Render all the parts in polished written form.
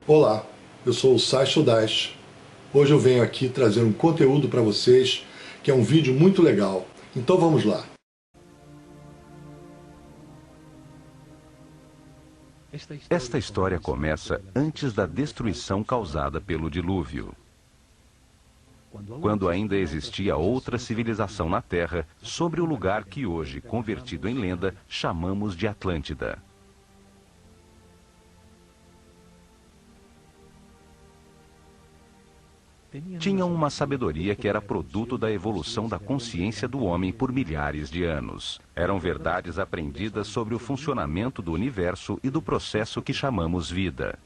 Olá, eu sou o Sacho Dash. Hoje eu venho aqui trazer um conteúdo para vocês que é um vídeo muito legal. Então vamos lá. Esta história começa antes da destruição causada pelo dilúvio. Quando ainda existia outra civilização na Terra, sobre o lugar que hoje, convertido em lenda, chamamos de Atlântida. Tinham uma sabedoria que era produto da evolução da consciência do homem por milhares de anos. Eram verdades aprendidas sobre o funcionamento do universo e do processo que chamamos vida.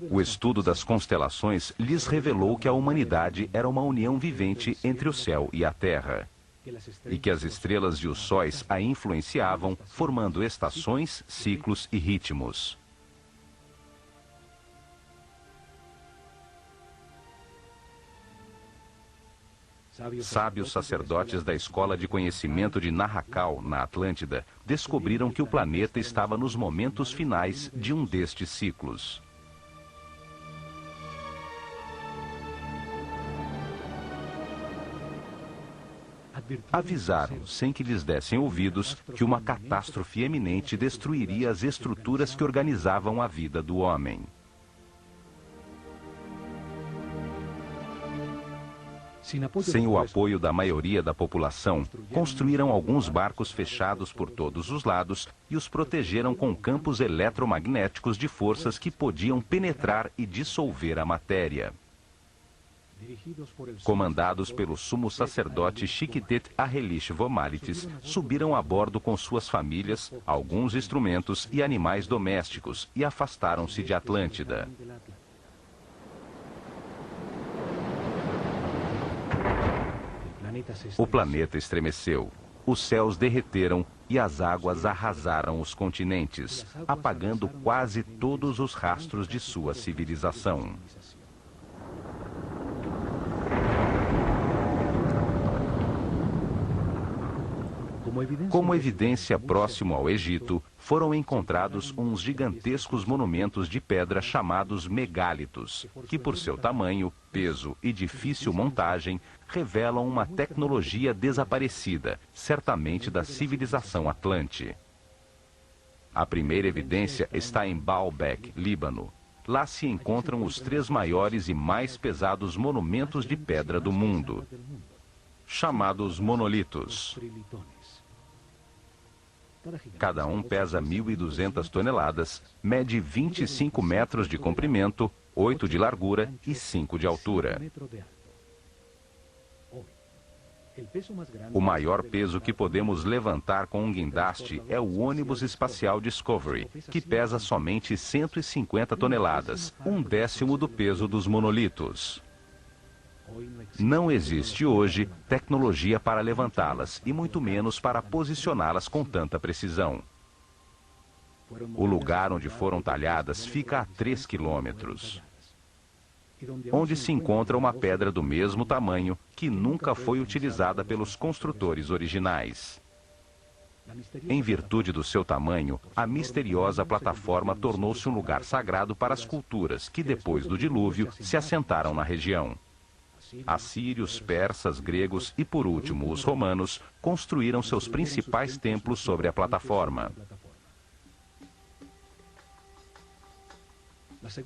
O estudo das constelações lhes revelou que a humanidade era uma união vivente entre o céu e a terra, e que as estrelas e os sóis a influenciavam, formando estações, ciclos e ritmos. Sábios sacerdotes da Escola de Conhecimento de Narrakal, na Atlântida, descobriram que o planeta estava nos momentos finais de um destes ciclos. Avisaram, sem que lhes dessem ouvidos, que uma catástrofe eminente destruiria as estruturas que organizavam a vida do homem. Sem o apoio da maioria da população, construíram alguns barcos fechados por todos os lados e os protegeram com campos eletromagnéticos de forças que podiam penetrar e dissolver a matéria. Comandados pelo sumo sacerdote Chiquitet Arelish Vomalitis, subiram a bordo com suas famílias, alguns instrumentos e animais domésticos e afastaram-se de Atlântida. O planeta estremeceu, os céus derreteram e as águas arrasaram os continentes, apagando quase todos os rastros de sua civilização. Como evidência próximo ao Egito, foram encontrados uns gigantescos monumentos de pedra chamados megálitos, que por seu tamanho, peso e difícil montagem, revelam uma tecnologia desaparecida, certamente da civilização Atlante. A primeira evidência está em Baalbek, Líbano. Lá se encontram os 3 maiores e mais pesados monumentos de pedra do mundo, chamados monolitos. Cada um pesa 1.200 toneladas, mede 25 metros de comprimento, 8 de largura e 5 de altura. O maior peso que podemos levantar com um guindaste é o ônibus espacial Discovery, que pesa somente 150 toneladas, 1/10 do peso dos monolitos. Não existe hoje tecnologia para levantá-las e muito menos para posicioná-las com tanta precisão. O lugar onde foram talhadas fica a 3 quilômetros, onde se encontra uma pedra do mesmo tamanho que nunca foi utilizada pelos construtores originais. Em virtude do seu tamanho, a misteriosa plataforma tornou-se um lugar sagrado para as culturas que, depois do dilúvio, se assentaram na região. Assírios, persas, gregos e, por último, os romanos construíram seus principais templos sobre a plataforma.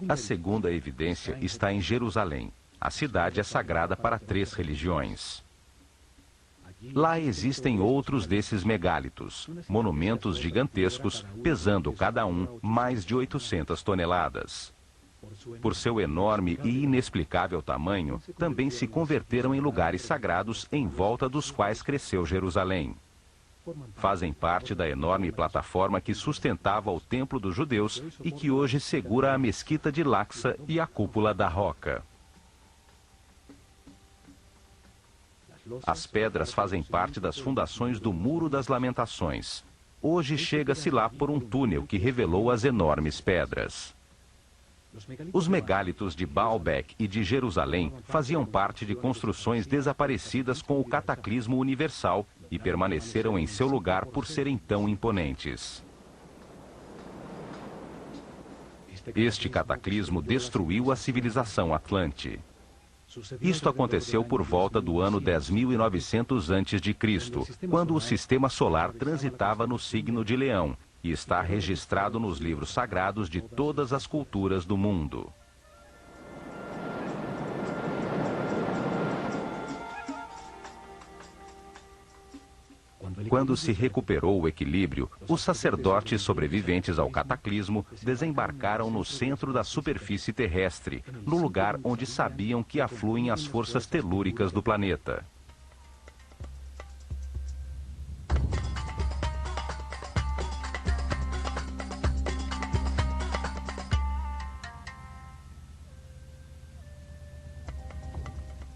A segunda evidência está em Jerusalém. A cidade é sagrada para 3 religiões. Lá existem outros desses megálitos, monumentos gigantescos, pesando cada um mais de 800 toneladas. Por seu enorme e inexplicável tamanho, também se converteram em lugares sagrados em volta dos quais cresceu Jerusalém. Fazem parte da enorme plataforma que sustentava o templo dos judeus e que hoje segura a mesquita de Al-Aqsa e a cúpula da Roca. As pedras fazem parte das fundações do Muro das Lamentações. Hoje chega-se lá por um túnel que revelou as enormes pedras. Os megálitos de Baalbek e de Jerusalém faziam parte de construções desaparecidas com o cataclismo universal e permaneceram em seu lugar por serem tão imponentes. Este cataclismo destruiu a civilização Atlante. Isto aconteceu por volta do ano 10.900 a.C., quando o sistema solar transitava no signo de Leão, e está registrado nos livros sagrados de todas as culturas do mundo. Quando se recuperou o equilíbrio, os sacerdotes sobreviventes ao cataclismo desembarcaram no centro da superfície terrestre, no lugar onde sabiam que afluem as forças telúricas do planeta.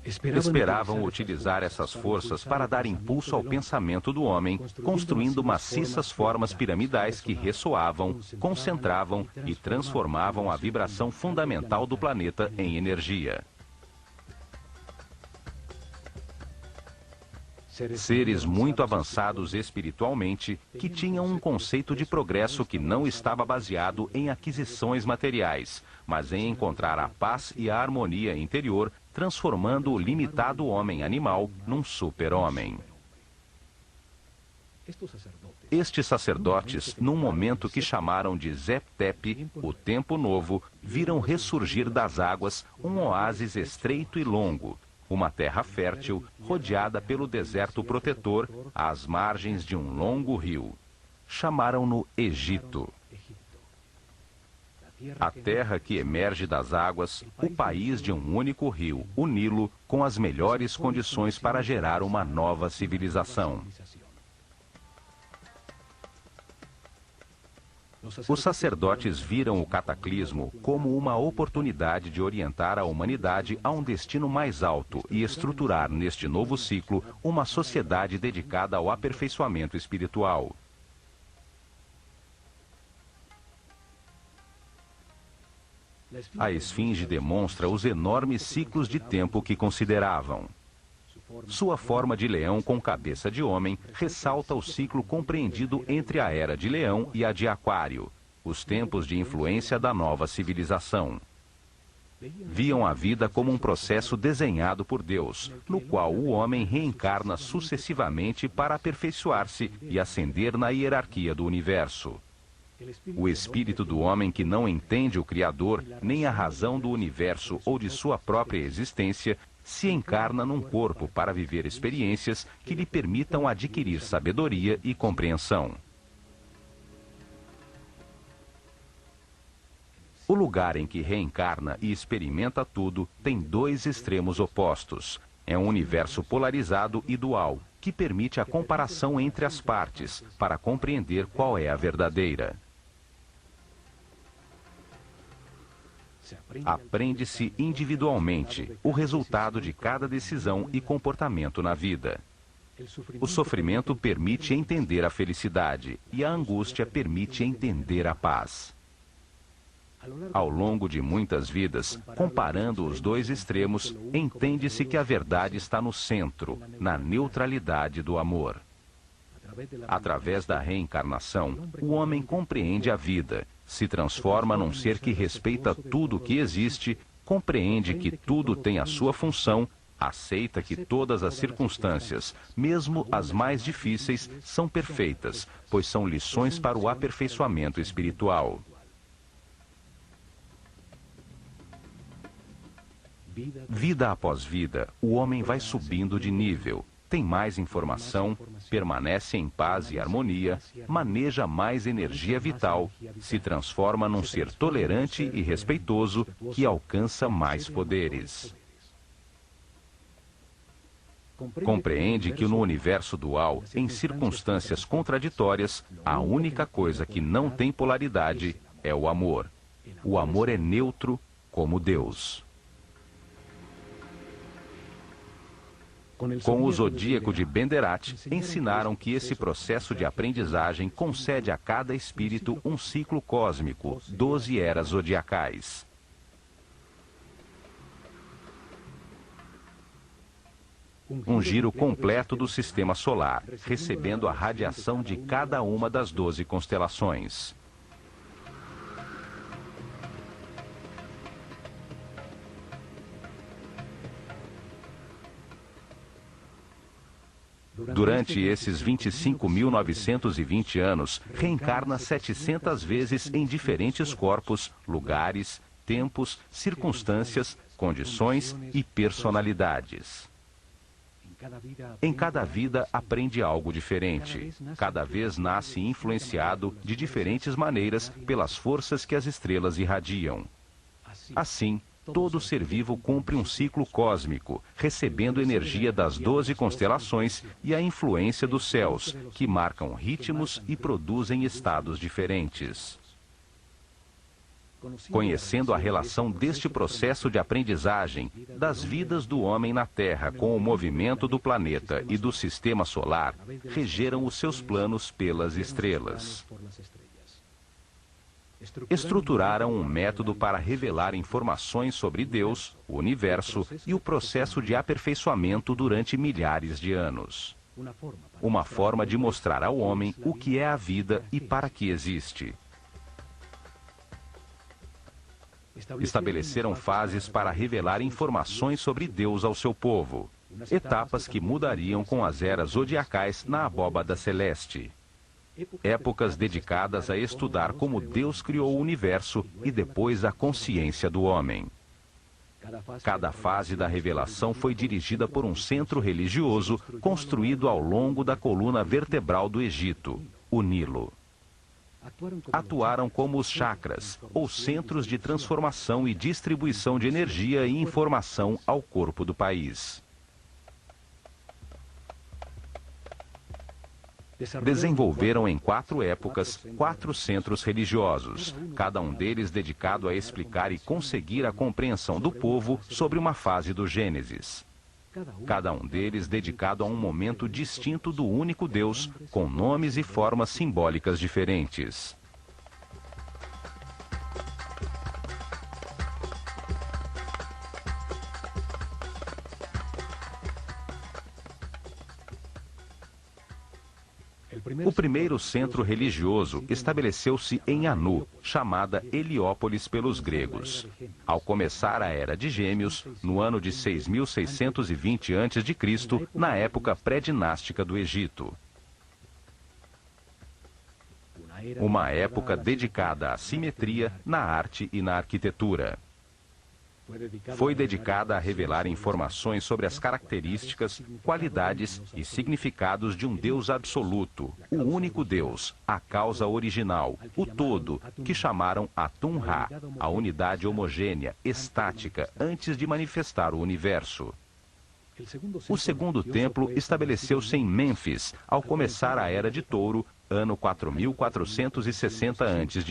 Esperavam utilizar essas forças para dar impulso ao pensamento do homem, construindo maciças formas piramidais que ressoavam, concentravam e transformavam a vibração fundamental do planeta em energia. Seres muito avançados espiritualmente, que tinham um conceito de progresso que não estava baseado em aquisições materiais, mas em encontrar a paz e a harmonia interior, transformando o limitado homem animal num super-homem. Estes sacerdotes, num momento que chamaram de Zep-Tep, o tempo novo, viram ressurgir das águas um oásis estreito e longo, uma terra fértil, rodeada pelo deserto protetor, às margens de um longo rio. Chamaram-no Egito. A terra que emerge das águas, o país de um único rio, o Nilo, com as melhores condições para gerar uma nova civilização. Os sacerdotes viram o cataclismo como uma oportunidade de orientar a humanidade a um destino mais alto e estruturar neste novo ciclo uma sociedade dedicada ao aperfeiçoamento espiritual. A esfinge demonstra os enormes ciclos de tempo que consideravam. Sua forma de leão com cabeça de homem ressalta o ciclo compreendido entre a Era de Leão e a de Aquário, os tempos de influência da nova civilização. Viam a vida como um processo desenhado por Deus, no qual o homem reencarna sucessivamente para aperfeiçoar-se e ascender na hierarquia do universo. O espírito do homem que não entende o Criador, nem a razão do universo ou de sua própria existência, se encarna num corpo para viver experiências que lhe permitam adquirir sabedoria e compreensão. O lugar em que reencarna e experimenta tudo tem dois extremos opostos. É um universo polarizado e dual, que permite a comparação entre as partes, para compreender qual é a verdadeira. Aprende-se individualmente o resultado de cada decisão e comportamento na vida. O sofrimento permite entender a felicidade e a angústia permite entender a paz. Ao longo de muitas vidas, comparando os dois extremos, entende-se que a verdade está no centro, na neutralidade do amor. Através da reencarnação, o homem compreende a vida, se transforma num ser que respeita tudo o que existe, compreende que tudo tem a sua função, aceita que todas as circunstâncias, mesmo as mais difíceis, são perfeitas, pois são lições para o aperfeiçoamento espiritual. Vida após vida, o homem vai subindo de nível, tem mais informação, permanece em paz e harmonia, maneja mais energia vital, se transforma num ser tolerante e respeitoso que alcança mais poderes. Compreende que no universo dual, em circunstâncias contraditórias, a única coisa que não tem polaridade é o amor. O amor é neutro como Deus. Com o Zodíaco de Benderat, ensinaram que esse processo de aprendizagem concede a cada espírito um ciclo cósmico, 12 eras zodiacais. Um giro completo do sistema solar, recebendo a radiação de cada uma das 12 constelações. Durante esses 25.920 anos, reencarna 700 vezes em diferentes corpos, lugares, tempos, circunstâncias, condições e personalidades. Em cada vida aprende algo diferente. Cada vez nasce influenciado de diferentes maneiras pelas forças que as estrelas irradiam. Assim, todo ser vivo cumpre um ciclo cósmico, recebendo energia das 12 constelações e a influência dos céus, que marcam ritmos e produzem estados diferentes. Conhecendo a relação deste processo de aprendizagem, das vidas do homem na Terra com o movimento do planeta e do sistema solar, regeram os seus planos pelas estrelas. Estruturaram um método para revelar informações sobre Deus, o universo e o processo de aperfeiçoamento durante milhares de anos. Uma forma de mostrar ao homem o que é a vida e para que existe. Estabeleceram fases para revelar informações sobre Deus ao seu povo, etapas que mudariam com as eras zodiacais na abóbada celeste. Épocas dedicadas a estudar como Deus criou o universo e depois a consciência do homem. Cada fase da revelação foi dirigida por um centro religioso construído ao longo da coluna vertebral do Egito, o Nilo. Atuaram como os chakras, ou centros de transformação e distribuição de energia e informação ao corpo do país. Desenvolveram em 4 épocas 4 centros religiosos, cada um deles dedicado a explicar e conseguir a compreensão do povo sobre uma fase do Gênesis. Cada um deles dedicado a um momento distinto do único Deus, com nomes e formas simbólicas diferentes. O primeiro centro religioso estabeleceu-se em Anu, chamada Heliópolis pelos gregos. Ao começar a Era de Gêmeos, no ano de 6.620 a.C., na época pré-dinástica do Egito. Uma época dedicada à simetria na arte e na arquitetura. Foi dedicada a revelar informações sobre as características, qualidades e significados de um Deus absoluto, o único Deus, a causa original, o todo, que chamaram Atum-Ra, a unidade homogênea, estática, antes de manifestar o universo. O segundo templo estabeleceu-se em Mênfis, ao começar a Era de Touro, ano 4.460 a.C.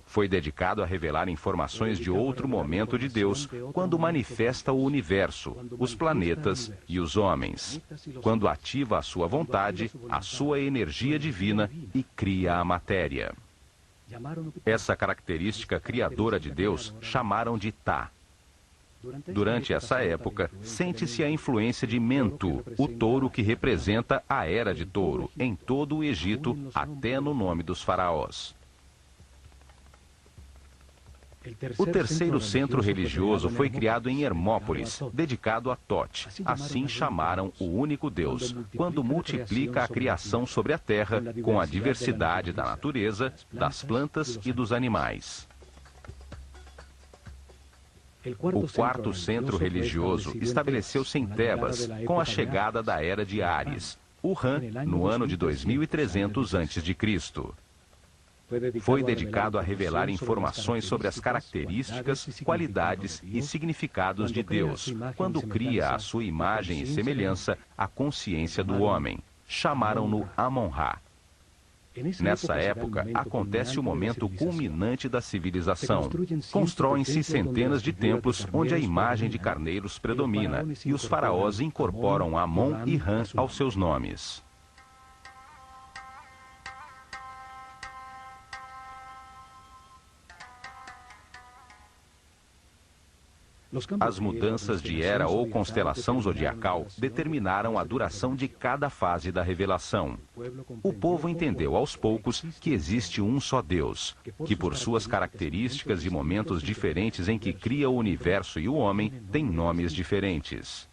Foi dedicado a revelar informações de outro momento de Deus, quando manifesta o universo, os planetas e os homens, quando ativa a sua vontade, a sua energia divina e cria a matéria. Essa característica criadora de Deus chamaram de Tá. Durante essa época, sente-se a influência de Mentu, o touro que representa a Era de Touro, em todo o Egito, até no nome dos faraós. O terceiro centro religioso foi criado em Hermópolis, dedicado a Tote. Assim chamaram o único Deus, quando multiplica a criação sobre a terra com a diversidade da natureza, das plantas e dos animais. O quarto centro religioso estabeleceu-se em Tebas, com a chegada da Era de Áries, o Ram, no ano de 2300 a.C. Foi dedicado a revelar informações sobre as características, qualidades e significados de Deus, quando cria a sua imagem e semelhança a consciência do homem. Chamaram-no Amon-Ra. Nessa época, acontece o momento culminante da civilização. Constroem-se centenas de templos onde a imagem de carneiros predomina, e os faraós incorporam Amon e Ram aos seus nomes. As mudanças de era ou constelação zodiacal determinaram a duração de cada fase da revelação. O povo entendeu aos poucos que existe um só Deus, que por suas características e momentos diferentes em que cria o universo e o homem, tem nomes diferentes.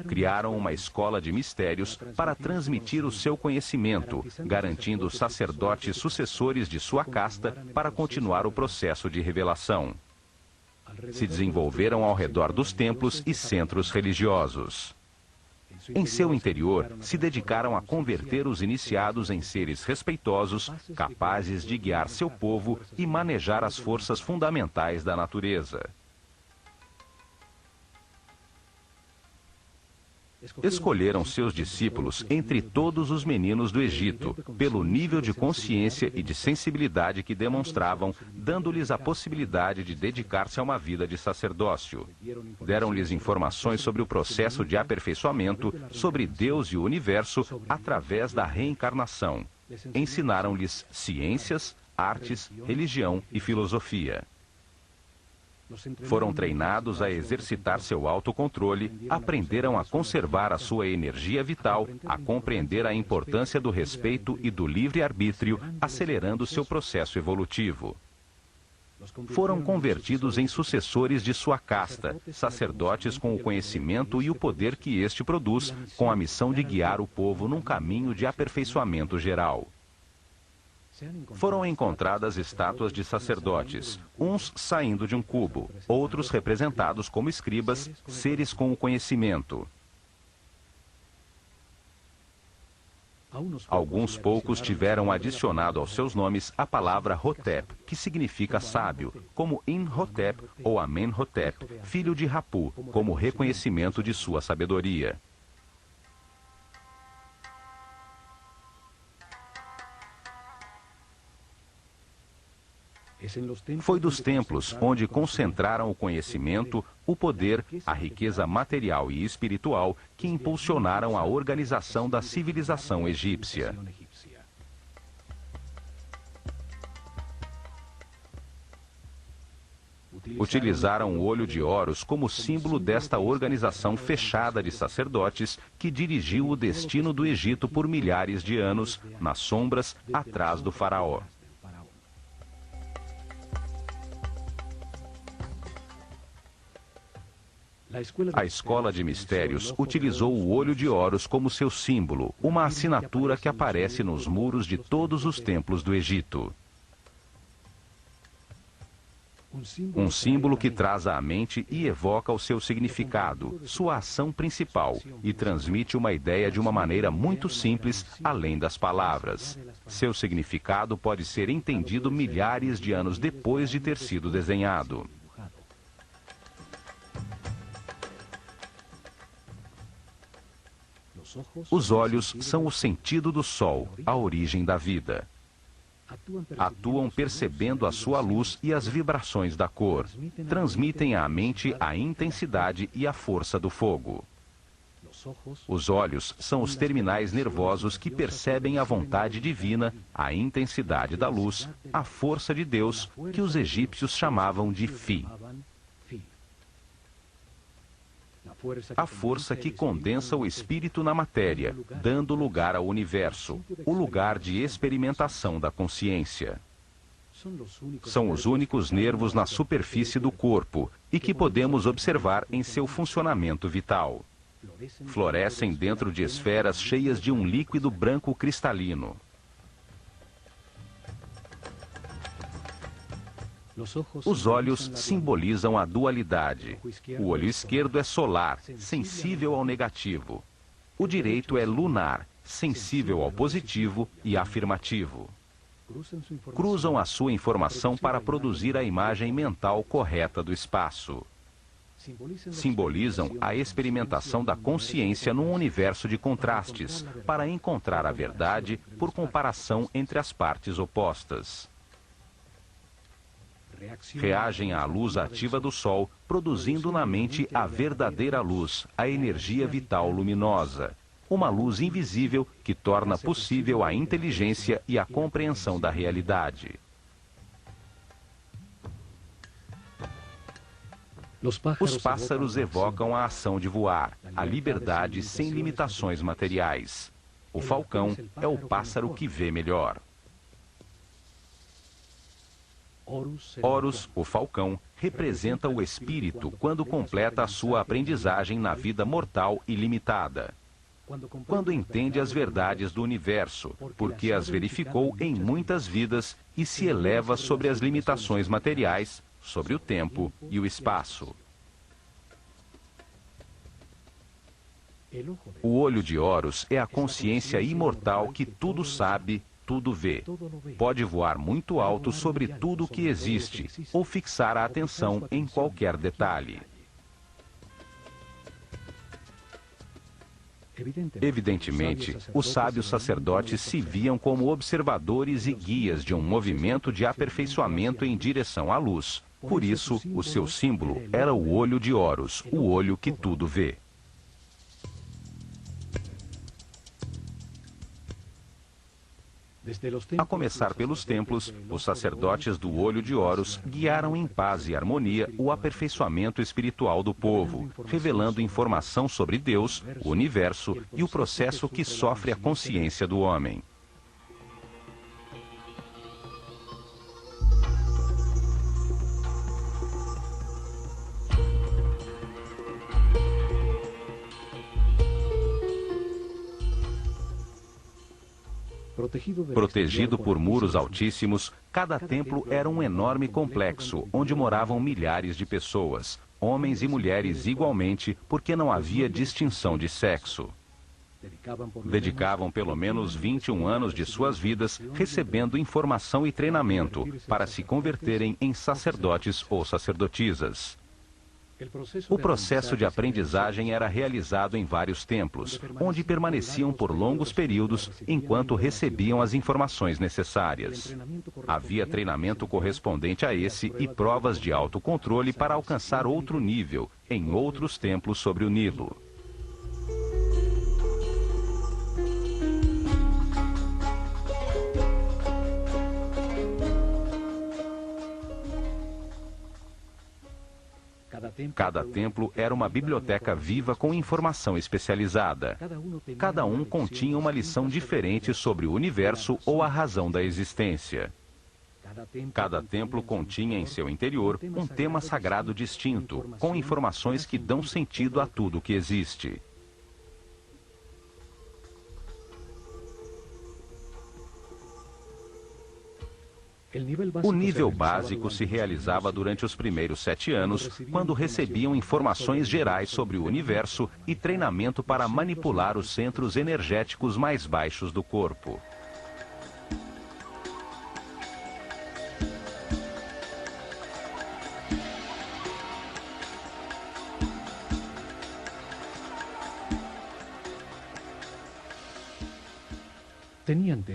Criaram uma escola de mistérios para transmitir o seu conhecimento, garantindo sacerdotes sucessores de sua casta para continuar o processo de revelação. Se desenvolveram ao redor dos templos e centros religiosos. Em seu interior, se dedicaram a converter os iniciados em seres respeitosos, capazes de guiar seu povo e manejar as forças fundamentais da natureza. Escolheram seus discípulos entre todos os meninos do Egito, pelo nível de consciência e de sensibilidade que demonstravam, dando-lhes a possibilidade de dedicar-se a uma vida de sacerdócio. Deram-lhes informações sobre o processo de aperfeiçoamento, sobre Deus e o universo, através da reencarnação. Ensinaram-lhes ciências, artes, religião e filosofia. Foram treinados a exercitar seu autocontrole, aprenderam a conservar a sua energia vital, a compreender a importância do respeito e do livre-arbítrio, acelerando seu processo evolutivo. Foram convertidos em sucessores de sua casta, sacerdotes com o conhecimento e o poder que este produz, com a missão de guiar o povo num caminho de aperfeiçoamento geral. Foram encontradas estátuas de sacerdotes, uns saindo de um cubo, outros representados como escribas, seres com o conhecimento. Alguns poucos tiveram adicionado aos seus nomes a palavra Hotep, que significa sábio, como Imhotep ou Amenhotep, filho de Rapu, como reconhecimento de sua sabedoria. Foi dos templos onde concentraram o conhecimento, o poder, a riqueza material e espiritual que impulsionaram a organização da civilização egípcia. Utilizaram o olho de Horus como símbolo desta organização fechada de sacerdotes que dirigiu o destino do Egito por milhares de anos, nas sombras, atrás do faraó. A escola de mistérios utilizou o olho de Horus como seu símbolo, uma assinatura que aparece nos muros de todos os templos do Egito. Um símbolo que traz à mente e evoca o seu significado, sua ação principal, e transmite uma ideia de uma maneira muito simples, além das palavras. Seu significado pode ser entendido milhares de anos depois de ter sido desenhado. Os olhos são o sentido do sol, a origem da vida. Atuam percebendo a sua luz e as vibrações da cor. Transmitem à mente a intensidade e a força do fogo. Os olhos são os terminais nervosos que percebem a vontade divina, a intensidade da luz, a força de Deus, que os egípcios chamavam de Fi. A força que condensa o espírito na matéria, dando lugar ao universo, o lugar de experimentação da consciência. São os únicos nervos na superfície do corpo e que podemos observar em seu funcionamento vital. Florescem dentro de esferas cheias de um líquido branco cristalino. Os olhos simbolizam a dualidade. O olho esquerdo é solar, sensível ao negativo. O direito é lunar, sensível ao positivo e afirmativo. Cruzam a sua informação para produzir a imagem mental correta do espaço. Simbolizam a experimentação da consciência num universo de contrastes, para encontrar a verdade por comparação entre as partes opostas. Reagem à luz ativa do Sol, produzindo na mente a verdadeira luz, a energia vital luminosa. Uma luz invisível que torna possível a inteligência e a compreensão da realidade. Os pássaros evocam a ação de voar, a liberdade sem limitações materiais. O falcão é o pássaro que vê melhor. Horus, o falcão, representa o espírito quando completa a sua aprendizagem na vida mortal e limitada. Quando entende as verdades do universo, porque as verificou em muitas vidas e se eleva sobre as limitações materiais, sobre o tempo e o espaço. O olho de Horus é a consciência imortal que tudo sabe, tudo vê. Pode voar muito alto sobre tudo o que existe ou fixar a atenção em qualquer detalhe. Evidentemente, os sábios sacerdotes se viam como observadores e guias de um movimento de aperfeiçoamento em direção à luz. Por isso, o seu símbolo era o olho de Horus, o olho que tudo vê. A começar pelos templos, os sacerdotes do olho de Horus guiaram em paz e harmonia o aperfeiçoamento espiritual do povo, revelando informação sobre Deus, o universo e o processo que sofre a consciência do homem. Protegido por muros altíssimos, cada templo era um enorme complexo, onde moravam milhares de pessoas, homens e mulheres igualmente, porque não havia distinção de sexo. Dedicavam pelo menos 21 anos de suas vidas recebendo informação e treinamento para se converterem em sacerdotes ou sacerdotisas. O processo de aprendizagem era realizado em vários templos, onde permaneciam por longos períodos enquanto recebiam as informações necessárias. Havia treinamento correspondente a esse e provas de autocontrole para alcançar outro nível em outros templos sobre o Nilo. Cada templo era uma biblioteca viva com informação especializada. Cada um continha uma lição diferente sobre o universo ou a razão da existência. Cada templo continha em seu interior um tema sagrado distinto, com informações que dão sentido a tudo que existe. O nível básico se realizava durante os primeiros 7 anos, quando recebiam informações gerais sobre o universo e treinamento para manipular os centros energéticos mais baixos do corpo.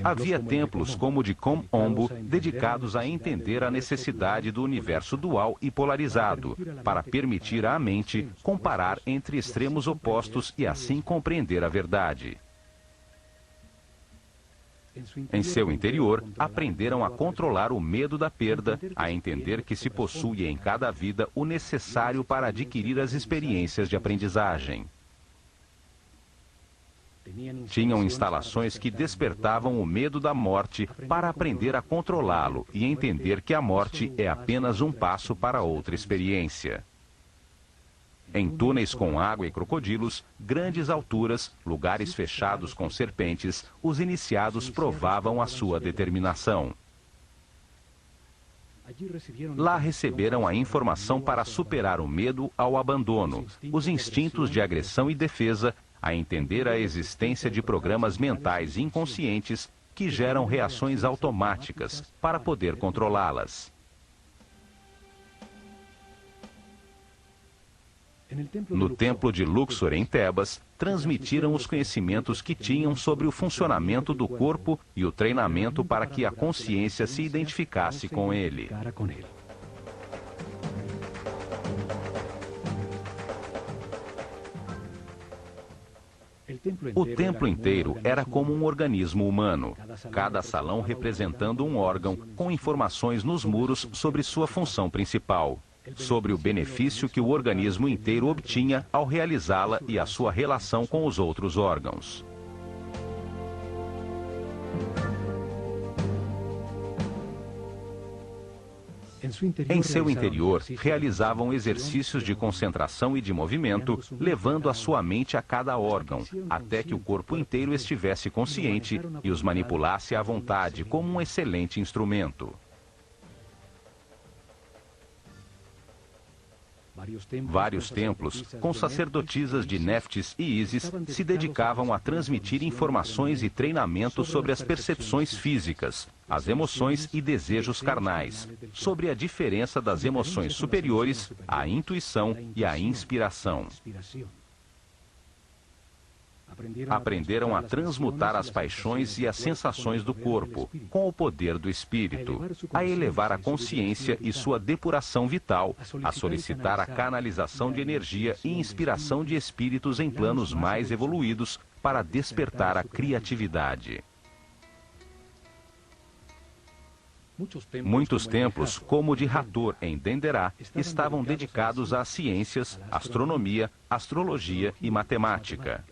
Havia templos como o de Kom Ombo dedicados a entender a necessidade do universo dual e polarizado, para permitir à mente comparar entre extremos opostos e assim compreender a verdade. Em seu interior, aprenderam a controlar o medo da perda, a entender que se possui em cada vida o necessário para adquirir as experiências de aprendizagem. Tinham instalações que despertavam o medo da morte para aprender a controlá-lo e entender que a morte é apenas um passo para outra experiência. Em túneis com água e crocodilos, grandes alturas, lugares fechados com serpentes, os iniciados provavam a sua determinação. Lá receberam a informação para superar o medo ao abandono, os instintos de agressão e defesa, a entender a existência de programas mentais inconscientes que geram reações automáticas para poder controlá-las. No templo de Luxor, em Tebas, transmitiram os conhecimentos que tinham sobre o funcionamento do corpo e o treinamento para que a consciência se identificasse com ele. O templo inteiro era como um organismo humano, cada salão representando um órgão, com informações nos muros sobre sua função principal, sobre o benefício que o organismo inteiro obtinha ao realizá-la e a sua relação com os outros órgãos. Em seu interior, realizavam exercícios de concentração e de movimento, levando a sua mente a cada órgão, até que o corpo inteiro estivesse consciente e os manipulasse à vontade, como um excelente instrumento. Vários templos, com sacerdotisas de Néftis e Ísis, se dedicavam a transmitir informações e treinamento sobre as percepções físicas, as emoções e desejos carnais, sobre a diferença das emoções superiores, a intuição e a inspiração. Aprenderam a transmutar as paixões e as sensações do corpo, com o poder do espírito, a elevar a consciência e sua depuração vital, a solicitar a canalização de energia e inspiração de espíritos em planos mais evoluídos para despertar a criatividade. Muitos templos, como o de Hathor, em Denderá, estavam dedicados às ciências, astronomia, astrologia e matemática.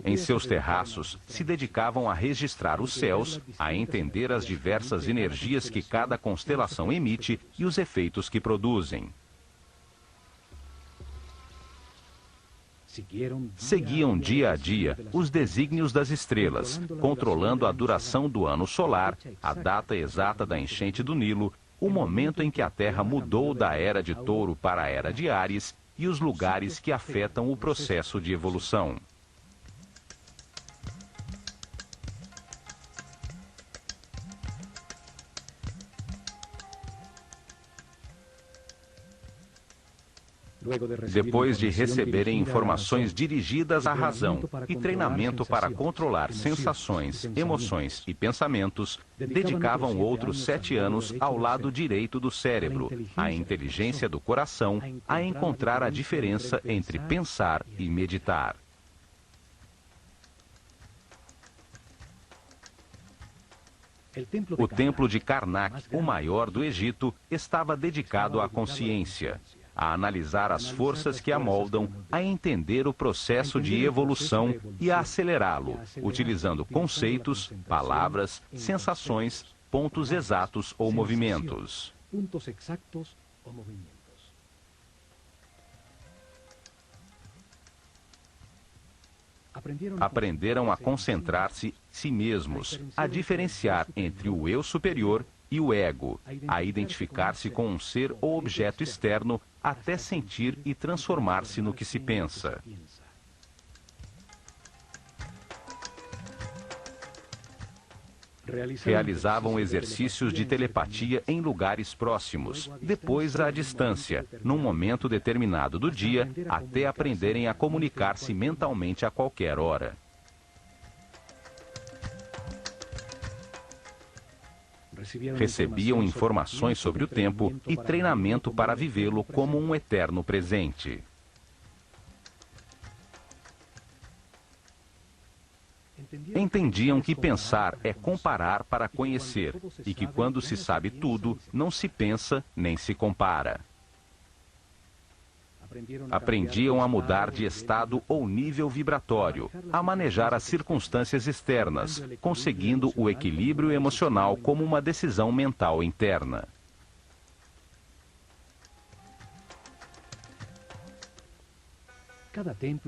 Em seus terraços, se dedicavam a registrar os céus, a entender as diversas energias que cada constelação emite e os efeitos que produzem. Seguiam dia a dia os desígnios das estrelas, controlando a duração do ano solar, a data exata da enchente do Nilo, o momento em que a Terra mudou da Era de Touro para a Era de Áries e os lugares que afetam o processo de evolução. Depois de receberem informações dirigidas à razão e treinamento para controlar sensações, emoções e pensamentos, dedicavam outros 7 anos ao lado direito do cérebro, à inteligência do coração, a encontrar a diferença entre pensar e meditar. O templo de Karnak, o maior do Egito, estava dedicado à consciência, a analisar as forças que a moldam, a entender o processo de evolução e a acelerá-lo, utilizando conceitos, palavras, sensações, pontos exatos ou movimentos. Aprenderam a concentrar-se em si mesmos, a diferenciar entre o eu superior e o ego, a identificar-se com um ser ou objeto externo, até sentir e transformar-se no que se pensa. Realizavam exercícios de telepatia em lugares próximos, depois à distância, num momento determinado do dia, até aprenderem a comunicar-se mentalmente a qualquer hora. Recebiam informações sobre o tempo e treinamento para vivê-lo como um eterno presente. Entendiam que pensar é comparar para conhecer e que quando se sabe tudo, não se pensa nem se compara. Aprendiam a mudar de estado ou nível vibratório, a manejar as circunstâncias externas, conseguindo o equilíbrio emocional como uma decisão mental interna.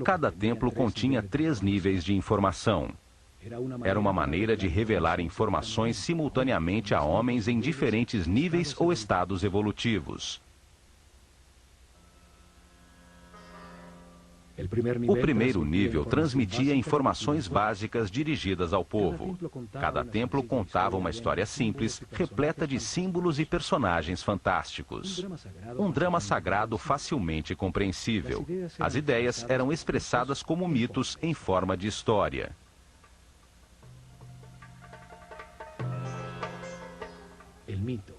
Cada templo continha 3 níveis de informação. Era uma maneira de revelar informações simultaneamente a homens em diferentes níveis ou estados evolutivos. O primeiro nível transmitia informações básicas dirigidas ao povo. Cada templo contava uma história simples, repleta de símbolos e personagens fantásticos. Um drama sagrado facilmente compreensível. As ideias eram expressadas como mitos em forma de história.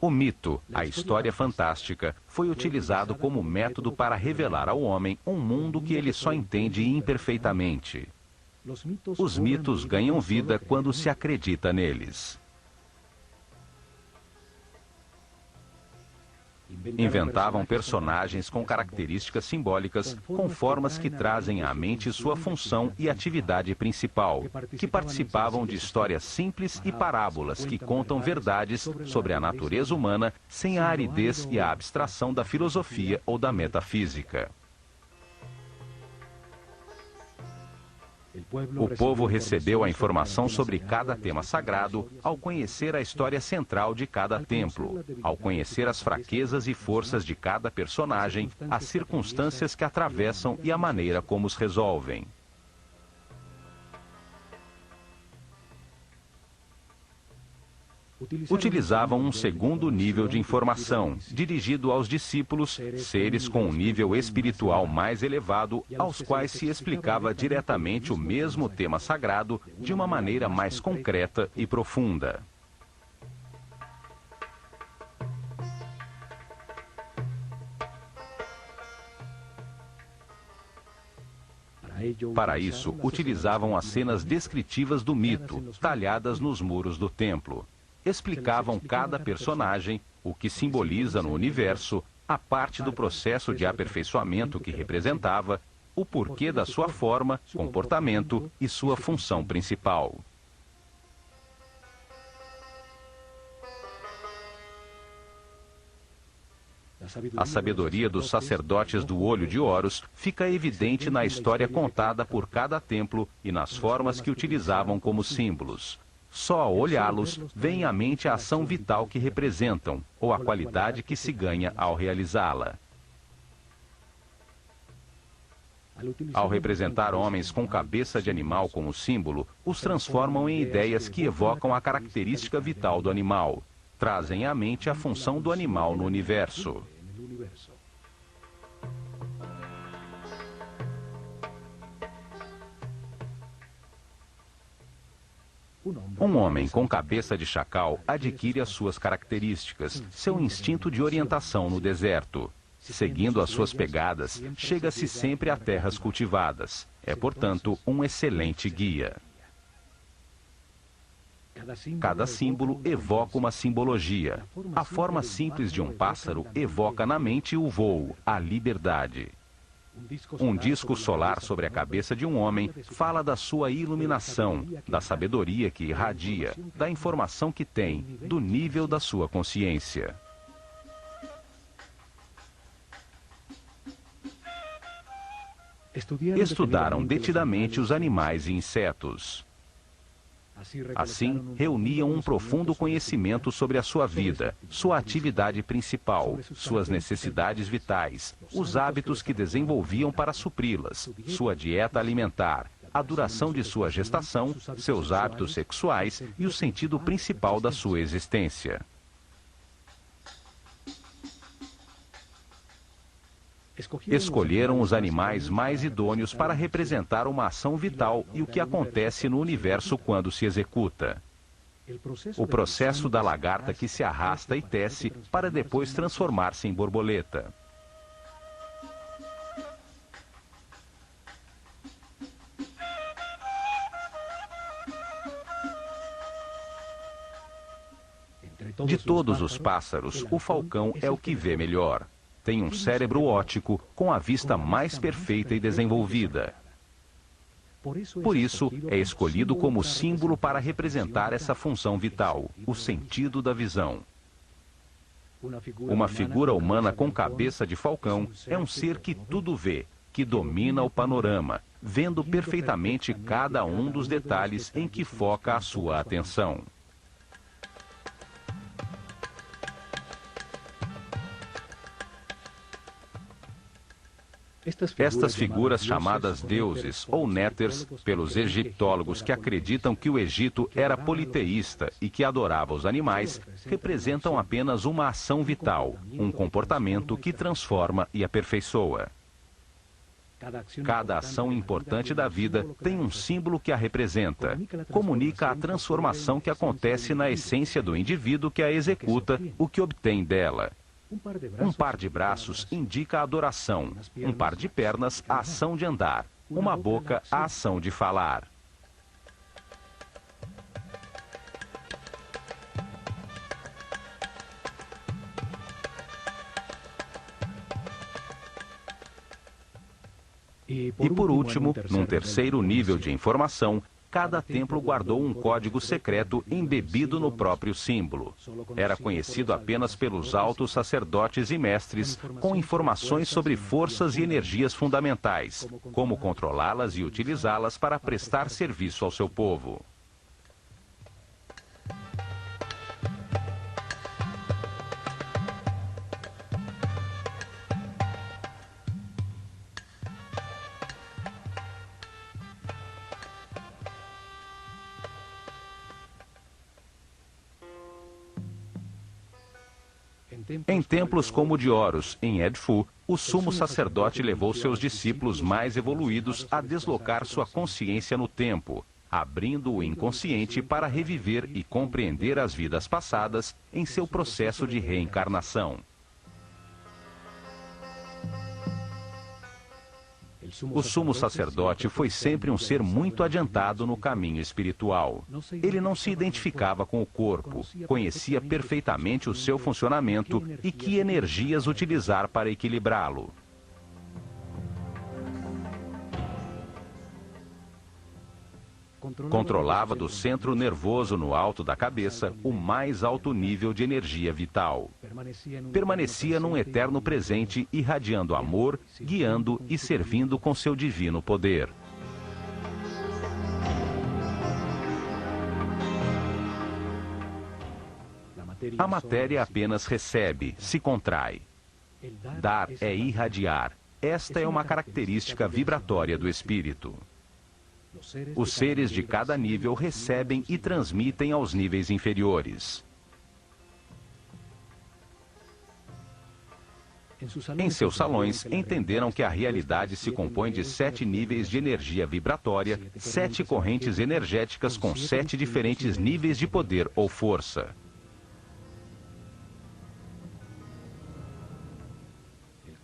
O mito, a história fantástica, foi utilizado como método para revelar ao homem um mundo que ele só entende imperfeitamente. Os mitos ganham vida quando se acredita neles. Inventavam personagens com características simbólicas, com formas que trazem à mente sua função e atividade principal, que participavam de histórias simples e parábolas que contam verdades sobre a natureza humana sem a aridez e a abstração da filosofia ou da metafísica. O povo recebeu a informação sobre cada tema sagrado ao conhecer a história central de cada templo, ao conhecer as fraquezas e forças de cada personagem, as circunstâncias que atravessam e a maneira como os resolvem. Utilizavam um segundo nível de informação, dirigido aos discípulos, seres com um nível espiritual mais elevado, aos quais se explicava diretamente o mesmo tema sagrado de uma maneira mais concreta e profunda. Para isso, utilizavam as cenas descritivas do mito, talhadas nos muros do templo. Explicavam cada personagem, o que simboliza no universo, a parte do processo de aperfeiçoamento que representava, o porquê da sua forma, comportamento e sua função principal. A sabedoria dos sacerdotes do Olho de Horus fica evidente na história contada por cada templo e nas formas que utilizavam como símbolos. Só ao olhá-los, vem à mente a ação vital que representam, ou a qualidade que se ganha ao realizá-la. Ao representar homens com cabeça de animal como símbolo, os transformam em ideias que evocam a característica vital do animal. Trazem à mente a função do animal no universo. Um homem com cabeça de chacal adquire as suas características, seu instinto de orientação no deserto. Seguindo as suas pegadas, chega-se sempre a terras cultivadas. É, portanto, um excelente guia. Cada símbolo evoca uma simbologia. A forma simples de um pássaro evoca na mente o voo, a liberdade. Um disco solar sobre a cabeça de um homem fala da sua iluminação, da sabedoria que irradia, da informação que tem, do nível da sua consciência. Estudaram detidamente os animais e insetos. Assim, reuniam um profundo conhecimento sobre a sua vida, sua atividade principal, suas necessidades vitais, os hábitos que desenvolviam para supri-las, sua dieta alimentar, a duração de sua gestação, seus hábitos sexuais e o sentido principal da sua existência. Escolheram os animais mais idôneos para representar uma ação vital e o que acontece no universo quando se executa. O processo da lagarta que se arrasta e tece para depois transformar-se em borboleta. De todos os pássaros, o falcão é o que vê melhor. Tem um cérebro óptico com a vista mais perfeita e desenvolvida. Por isso, é escolhido como símbolo para representar essa função vital, o sentido da visão. Uma figura humana com cabeça de falcão é um ser que tudo vê, que domina o panorama, vendo perfeitamente cada um dos detalhes em que foca a sua atenção. Estas figuras chamadas deuses ou néters pelos egiptólogos que acreditam que o Egito era politeísta e que adorava os animais, representam apenas uma ação vital, um comportamento que transforma e aperfeiçoa. Cada ação importante da vida tem um símbolo que a representa, comunica a transformação que acontece na essência do indivíduo que a executa, o que obtém dela. Um par de braços indica a adoração, um par de pernas a ação de andar, uma boca a ação de falar. E por último, num terceiro nível de informação, cada templo guardou um código secreto embebido no próprio símbolo. Era conhecido apenas pelos altos sacerdotes e mestres, com informações sobre forças e energias fundamentais, como controlá-las e utilizá-las para prestar serviço ao seu povo. Em templos como o de Horus, em Edfu, o sumo sacerdote levou seus discípulos mais evoluídos a deslocar sua consciência no tempo, abrindo o inconsciente para reviver e compreender as vidas passadas em seu processo de reencarnação. O sumo sacerdote foi sempre um ser muito adiantado no caminho espiritual. Ele não se identificava com o corpo, conhecia perfeitamente o seu funcionamento e que energias utilizar para equilibrá-lo. Controlava do centro nervoso no alto da cabeça o mais alto nível de energia vital. Permanecia num eterno presente, irradiando amor, guiando e servindo com seu divino poder. A matéria apenas recebe, se contrai. Dar é irradiar. Esta é uma característica vibratória do espírito. Os seres de cada nível recebem e transmitem aos níveis inferiores. Em seus salões, entenderam que a realidade se compõe de 7 níveis de energia vibratória, 7 correntes energéticas com 7 diferentes níveis de poder ou força.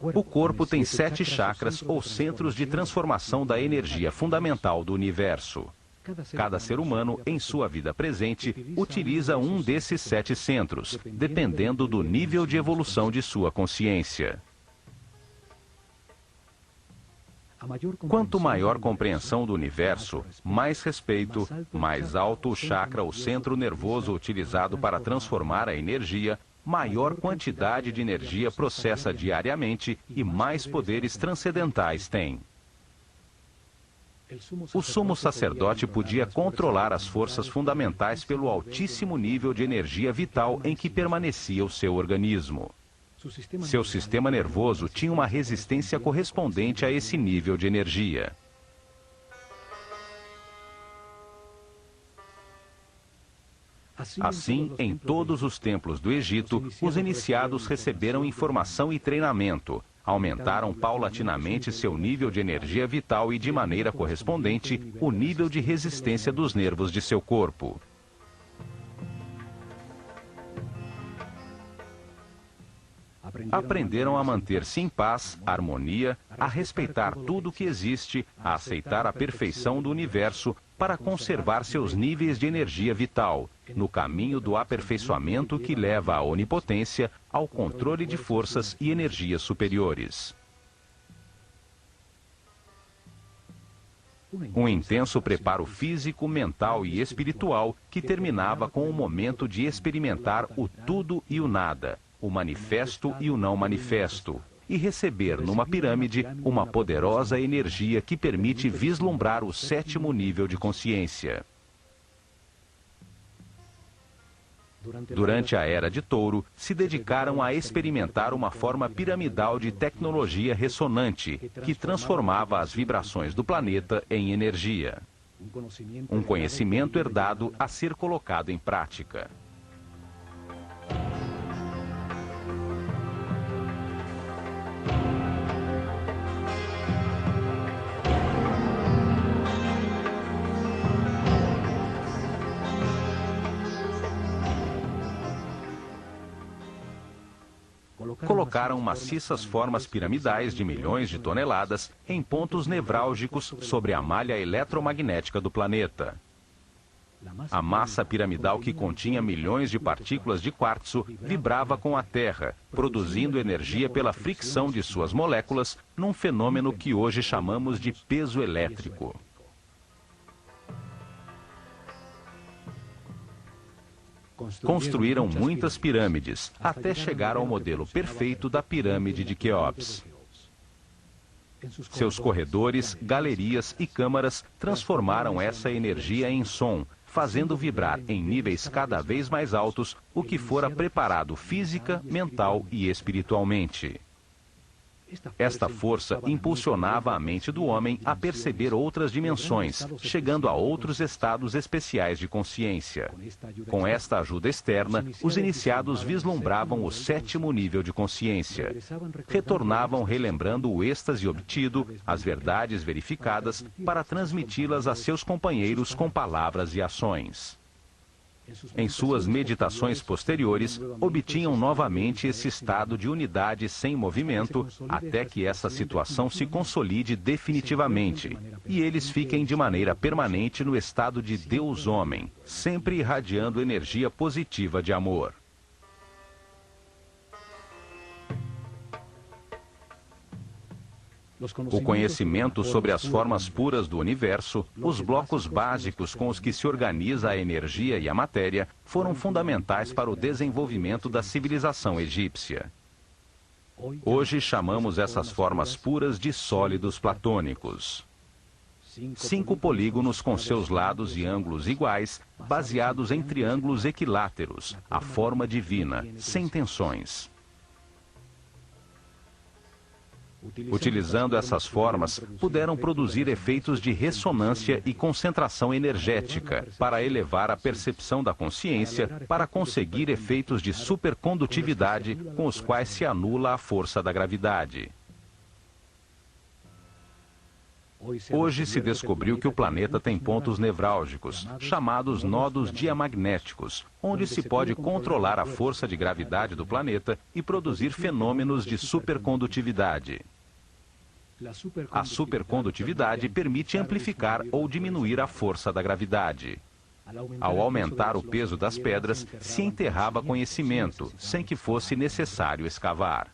O corpo tem 7 chakras ou centros de transformação da energia fundamental do universo. Cada ser humano, em sua vida presente, utiliza um desses 7 centros, dependendo do nível de evolução de sua consciência. Quanto maior compreensão do universo, mais respeito, mais alto o chakra ou centro nervoso utilizado para transformar a energia, maior quantidade de energia processa diariamente e mais poderes transcendentais tem. O sumo sacerdote podia controlar as forças fundamentais pelo altíssimo nível de energia vital em que permanecia o seu organismo. Seu sistema nervoso tinha uma resistência correspondente a esse nível de energia. Assim, em todos os templos do Egito, os iniciados receberam informação e treinamento, aumentaram paulatinamente seu nível de energia vital e, de maneira correspondente, o nível de resistência dos nervos de seu corpo. Aprenderam a manter-se em paz, harmonia, a respeitar tudo o que existe, a aceitar a perfeição do universo, para conservar seus níveis de energia vital, no caminho do aperfeiçoamento que leva à onipotência, ao controle de forças e energias superiores. Um intenso preparo físico, mental e espiritual que terminava com o momento de experimentar o tudo e o nada, o manifesto e o não manifesto, e receber numa pirâmide uma poderosa energia que permite vislumbrar o 7º nível de consciência. Durante a Era de Touro, se dedicaram a experimentar uma forma piramidal de tecnologia ressonante, que transformava as vibrações do planeta em energia. Um conhecimento herdado a ser colocado em prática. Colocaram maciças formas piramidais de milhões de toneladas em pontos nevrálgicos sobre a malha eletromagnética do planeta. A massa piramidal, que continha milhões de partículas de quartzo, vibrava com a Terra, produzindo energia pela fricção de suas moléculas, num fenômeno que hoje chamamos de peso elétrico. Construíram muitas pirâmides, até chegar ao modelo perfeito da pirâmide de Quéops. Seus corredores, galerias e câmaras transformaram essa energia em som, fazendo vibrar em níveis cada vez mais altos o que fora preparado física, mental e espiritualmente. Esta força impulsionava a mente do homem a perceber outras dimensões, chegando a outros estados especiais de consciência. Com esta ajuda externa, os iniciados vislumbravam o 7º nível de consciência. Retornavam relembrando o êxtase obtido, as verdades verificadas, para transmiti-las a seus companheiros com palavras e ações. Em suas meditações posteriores, obtinham novamente esse estado de unidade sem movimento, até que essa situação se consolide definitivamente, e eles fiquem de maneira permanente no estado de Deus-Homem, sempre irradiando energia positiva de amor. O conhecimento sobre as formas puras do universo, os blocos básicos com os que se organiza a energia e a matéria, foram fundamentais para o desenvolvimento da civilização egípcia. Hoje chamamos essas formas puras de sólidos platônicos. 5 polígonos com seus lados e ângulos iguais, baseados em triângulos equiláteros, a forma divina, sem tensões. Utilizando essas formas, puderam produzir efeitos de ressonância e concentração energética, para elevar a percepção da consciência, para conseguir efeitos de supercondutividade, com os quais se anula a força da gravidade. Hoje se descobriu que o planeta tem pontos nevrálgicos, chamados nodos diamagnéticos, onde se pode controlar a força de gravidade do planeta e produzir fenômenos de supercondutividade. A supercondutividade permite amplificar ou diminuir a força da gravidade. Ao aumentar o peso das pedras, se enterrava conhecimento, sem que fosse necessário escavar.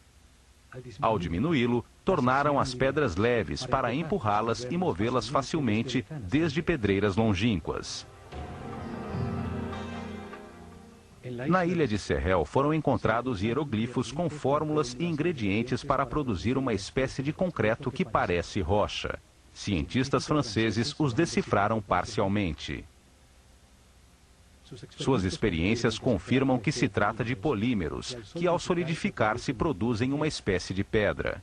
Ao diminuí-lo, tornaram as pedras leves para empurrá-las e movê-las facilmente, desde pedreiras longínquas. Na ilha de Sehel foram encontrados hieroglifos com fórmulas e ingredientes para produzir uma espécie de concreto que parece rocha. Cientistas franceses os decifraram parcialmente. Suas experiências confirmam que se trata de polímeros, que ao solidificar-se produzem uma espécie de pedra.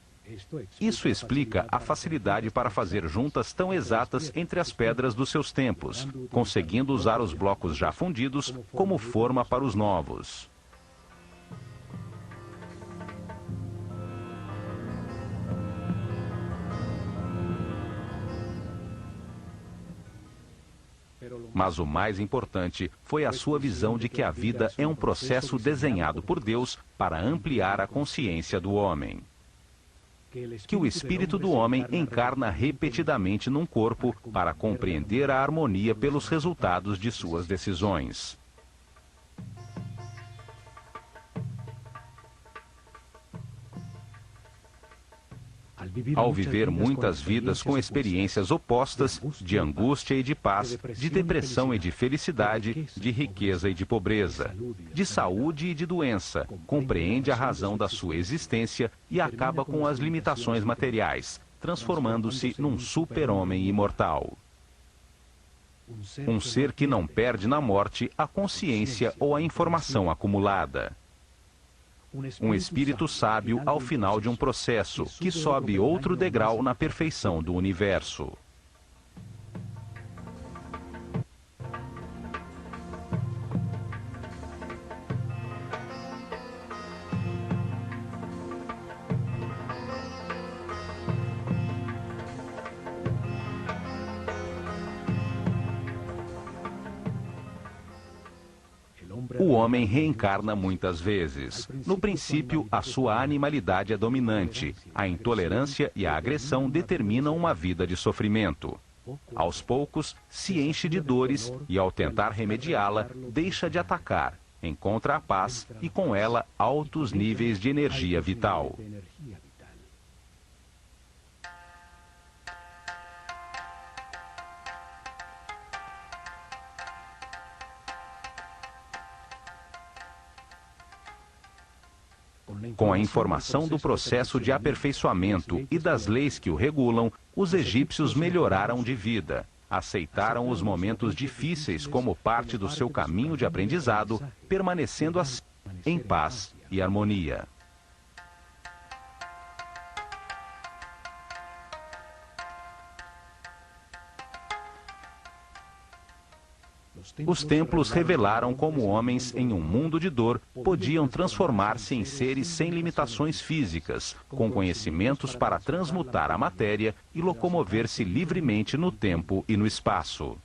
Isso explica a facilidade para fazer juntas tão exatas entre as pedras dos seus tempos, conseguindo usar os blocos já fundidos como forma para os novos. Mas o mais importante foi a sua visão de que a vida é um processo desenhado por Deus para ampliar a consciência do homem. Que o espírito do homem encarna repetidamente num corpo para compreender a harmonia pelos resultados de suas decisões. Ao viver muitas vidas com experiências opostas, de angústia e de paz, de depressão e de felicidade, de riqueza e de pobreza, de saúde e de doença, compreende a razão da sua existência e acaba com as limitações materiais, transformando-se num super-homem imortal. Um ser que não perde na morte a consciência ou a informação acumulada. Um espírito sábio ao final de um processo, que sobe outro degrau na perfeição do universo. O homem reencarna muitas vezes. No princípio, a sua animalidade é dominante. A intolerância e a agressão determinam uma vida de sofrimento. Aos poucos, se enche de dores e, ao tentar remediá-la, deixa de atacar, encontra a paz e, com ela, altos níveis de energia vital. Com a informação do processo de aperfeiçoamento e das leis que o regulam, os egípcios melhoraram de vida, aceitaram os momentos difíceis como parte do seu caminho de aprendizado, permanecendo assim em paz e harmonia. Os templos revelaram como homens em um mundo de dor podiam transformar-se em seres sem limitações físicas, com conhecimentos para transmutar a matéria e locomover-se livremente no tempo e no espaço.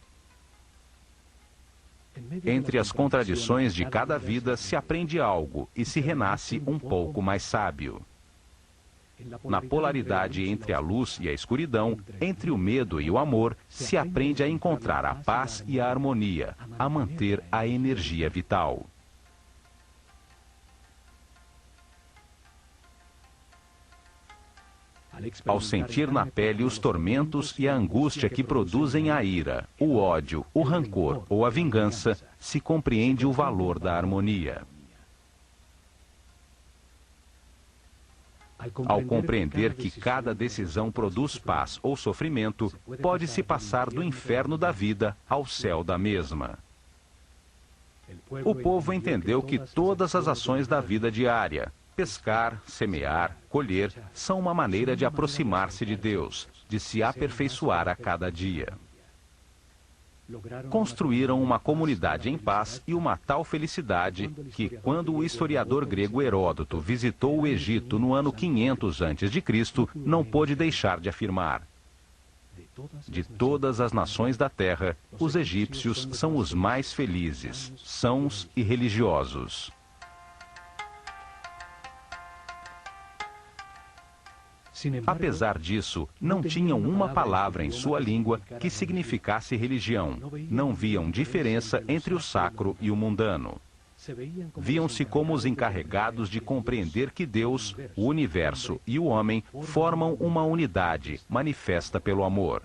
Entre as contradições de cada vida se aprende algo e se renasce um pouco mais sábio. Na polaridade entre a luz e a escuridão, entre o medo e o amor, se aprende a encontrar a paz e a harmonia, a manter a energia vital. Ao sentir na pele os tormentos e a angústia que produzem a ira, o ódio, o rancor ou a vingança, se compreende o valor da harmonia. Ao compreender que cada decisão produz paz ou sofrimento, pode-se passar do inferno da vida ao céu da mesma. O povo entendeu que todas as ações da vida diária, pescar, semear, colher, são uma maneira de aproximar-se de Deus, de se aperfeiçoar a cada dia. Construíram uma comunidade em paz e uma tal felicidade que, quando o historiador grego Heródoto visitou o Egito no ano 500 a.C., não pôde deixar de afirmar: de todas as nações da terra, os egípcios são os mais felizes, sãos e religiosos. Apesar disso, não tinham uma palavra em sua língua que significasse religião. Não viam diferença entre o sacro e o mundano. Viam-se como os encarregados de compreender que Deus, o universo e o homem formam uma unidade manifesta pelo amor.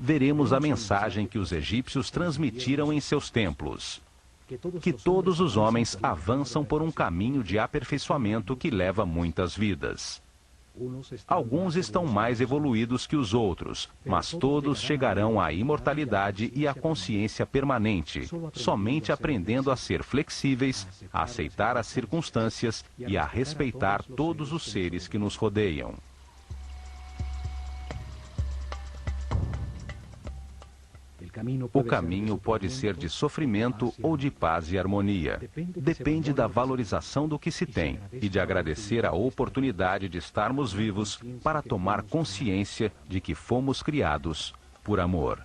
Veremos a mensagem que os egípcios transmitiram em seus templos: que todos os homens avançam por um caminho de aperfeiçoamento que leva muitas vidas. Alguns estão mais evoluídos que os outros, mas todos chegarão à imortalidade e à consciência permanente, somente aprendendo a ser flexíveis, a aceitar as circunstâncias e a respeitar todos os seres que nos rodeiam. O caminho pode ser de sofrimento ou de paz e harmonia. Depende da valorização do que se tem e de agradecer a oportunidade de estarmos vivos para tomar consciência de que fomos criados por amor.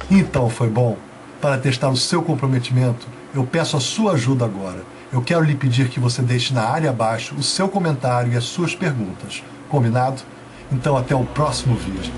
Então, foi bom? Para testar o seu comprometimento, eu peço a sua ajuda agora. Eu quero lhe pedir que você deixe na área abaixo o seu comentário e as suas perguntas. Combinado? Então até o próximo vídeo.